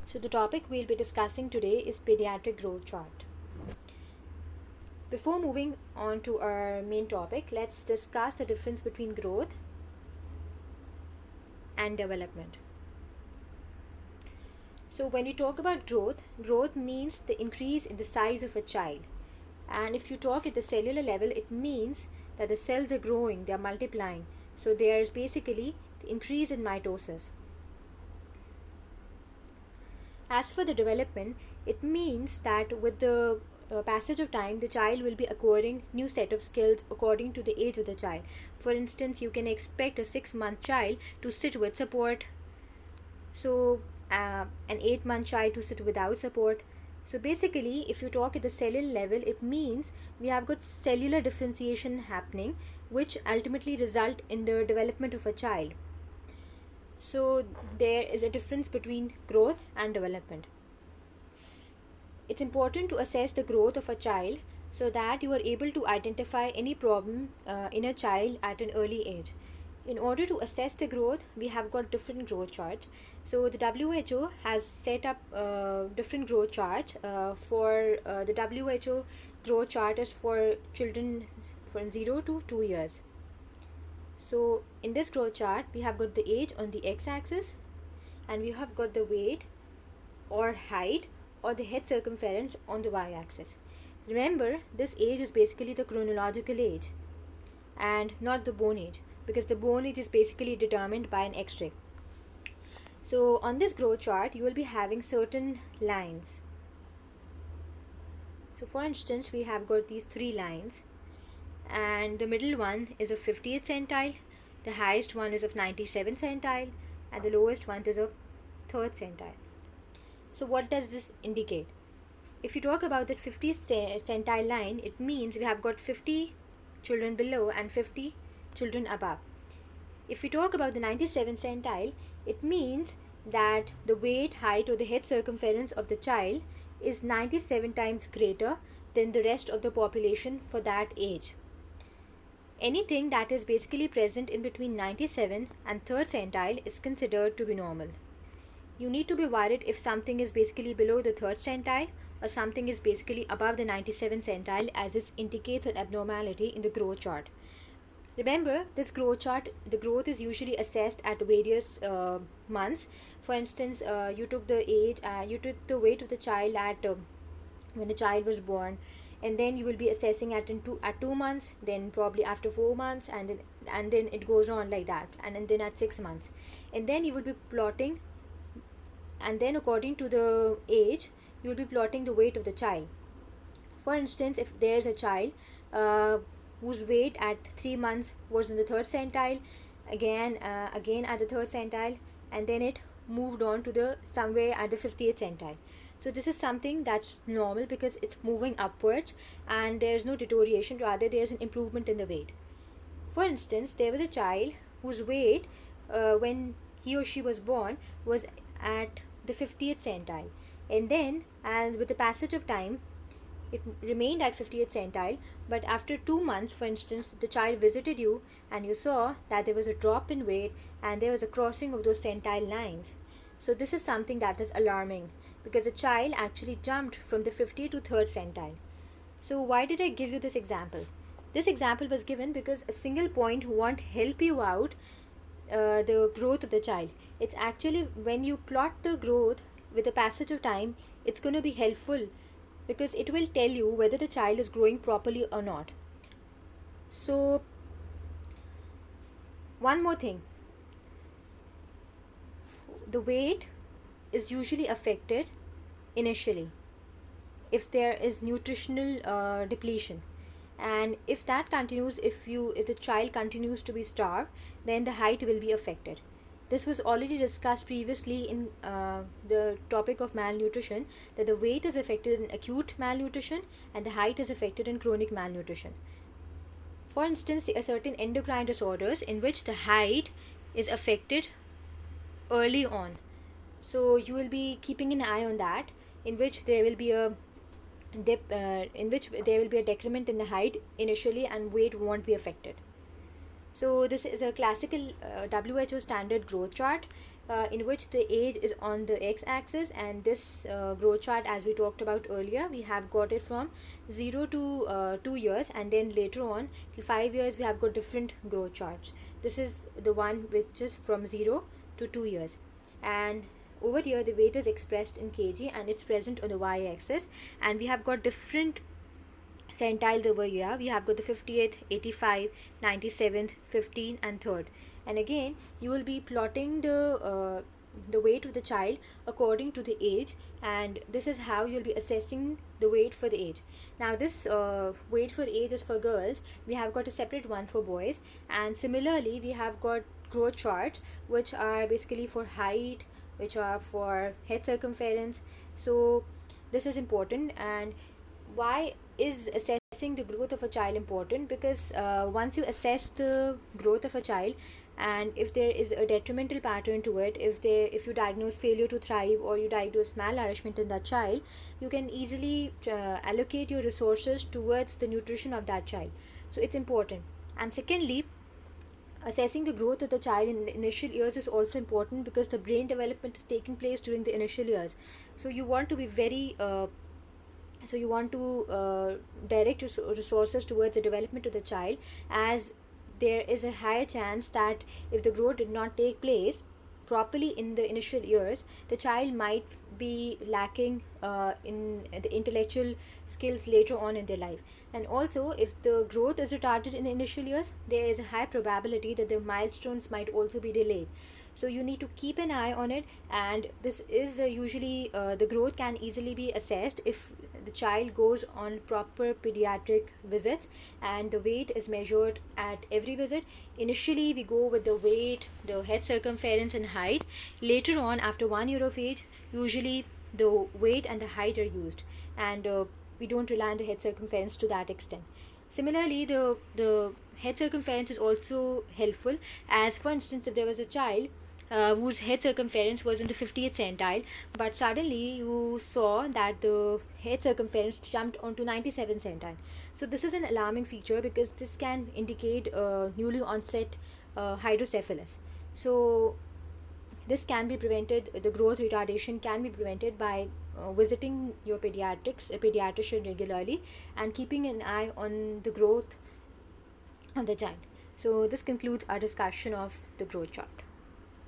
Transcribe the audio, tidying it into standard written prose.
So the topic we'll be discussing today is pediatric growth chart. Before moving on to our main topic, let's discuss the difference between growth and development. So when we talk about growth means the increase in the size of a child. And if you talk at the cellular level, it means that the cells are growing, they are multiplying. So there is basically the increase in mitosis. As for the development, it means that with the passage of time, the child will be acquiring new set of skills according to the age of the child. For instance, you can expect a 6-month child to sit with support, so an 8-month child to sit without support. So basically, if you talk at the cellular level, it means we have got cellular differentiation happening, which ultimately result in the development of a child. So there is a difference between growth and development. It's important to assess the growth of a child so that you are able to identify any problem in a child at an early age. In order to assess the growth, we have got different growth charts. So the WHO has set up different growth charts. The WHO growth chart is for children from 0 to 2 years. So in this growth chart, we have got the age on the x-axis, and we have got the weight or height or the head circumference on the y-axis. Remember, this age is basically the chronological age and not the bone age, because the bone age is basically determined by an x-ray. So on this growth chart, you will be having certain lines. So for instance, we have got these 3 lines, and the middle one is of 50th centile, the highest one is of 97th centile, and the lowest one is of 3rd centile. So what does this indicate? If you talk about that 50th centile line, it means we have got 50 children below and 50 children above. If we talk about the 97th centile, it means that the weight, height or the head circumference of the child is 97 times greater than the rest of the population for that age. Anything that is basically present in between 97 and 3rd centile is considered to be normal. You need to be worried if something is basically below the 3rd centile or something is basically above the 97th centile, as this indicates an abnormality in the growth chart. Remember, this growth chart, the growth is usually assessed at various months. For instance, you took the weight of the child at when the child was born, and then you will be assessing at 2 months, then probably after 4 months, and then it goes on like that, and then at 6 months, and then you will be plotting, and then according to the age you will be plotting the weight of the child. For instance, if there is a child whose weight at 3 months was in the 3rd centile, again at the 3rd centile, and then it moved on to the somewhere at the 50th centile. So this is something that's normal because it's moving upwards and there's no deterioration, rather there's an improvement in the weight. For instance, there was a child whose weight when he or she was born was at the 50th centile, and then as with the passage of time it remained at 50th centile, but after 2 months, for instance, the child visited you and you saw that there was a drop in weight and there was a crossing of those centile lines. So this is something that is alarming because the child actually jumped from the 50 to 3rd centile. So why did I give you this example? This example was given because a single point won't help you out the growth of the child. It's actually when you plot the growth with the passage of time, it's going to be helpful because it will tell you whether the child is growing properly or not. So one more thing, the weight is usually affected initially if there is nutritional depletion, and if that continues, if the child continues to be starved, then the height will be affected. This was already discussed previously in the topic of malnutrition, that the weight is affected in acute malnutrition and the height is affected in chronic malnutrition. For instance, there are certain endocrine disorders in which the height is affected early on. So you will be keeping an eye on that, in which there will be a decrement in the height initially and weight won't be affected. So this is a classical WHO standard growth chart, in which the age is on the x-axis, and this growth chart, as we talked about earlier, we have got it from 0 to 2 years, and then later on till 5 years we have got different growth charts. This is the one which is from 0 to 2 years, and over here the weight is expressed in kg and it's present on the y-axis, and we have got different centiles over here. We have got the 58th, 85, 97th, 15 and 3rd. And again you will be plotting the weight of the child according to the age, and this is how you'll be assessing the weight for the age. Now this weight for age is for girls. We have got a separate one for boys, and similarly we have got growth charts which are basically for height, which are for head circumference. So this is important. And why is assessing the growth of a child important? Because once you assess the growth of a child, and if there is a detrimental pattern to it, if you diagnose failure to thrive or you diagnose malnourishment in that child, you can easily allocate your resources towards the nutrition of that child. So it's important. And secondly, assessing the growth of the child in the initial years is also important, because the brain development is taking place during the initial years. So you want to be very direct your resources towards the development of the child, as there is a higher chance that if the growth did not take place properly in the initial years, the child might be lacking in the intellectual skills later on in their life. And also, if the growth is retarded in the initial years, there is a high probability that the milestones might also be delayed. So you need to keep an eye on it, and this is usually the growth can easily be assessed if the child goes on proper pediatric visits and the weight is measured at every visit. Initially we go with the weight, the head circumference and height. Later on, after 1 year of age, usually the weight and the height are used, and we don't rely on the head circumference to that extent. Similarly, the head circumference is also helpful, as for instance, if there was a child whose head circumference was in the 50th centile, but suddenly you saw that the head circumference jumped onto 97th centile. So this is an alarming feature, because this can indicate newly onset hydrocephalus. So this can be prevented, the growth retardation can be prevented by visiting your pediatrician regularly and keeping an eye on the growth of the child. So this concludes our discussion of the growth chart.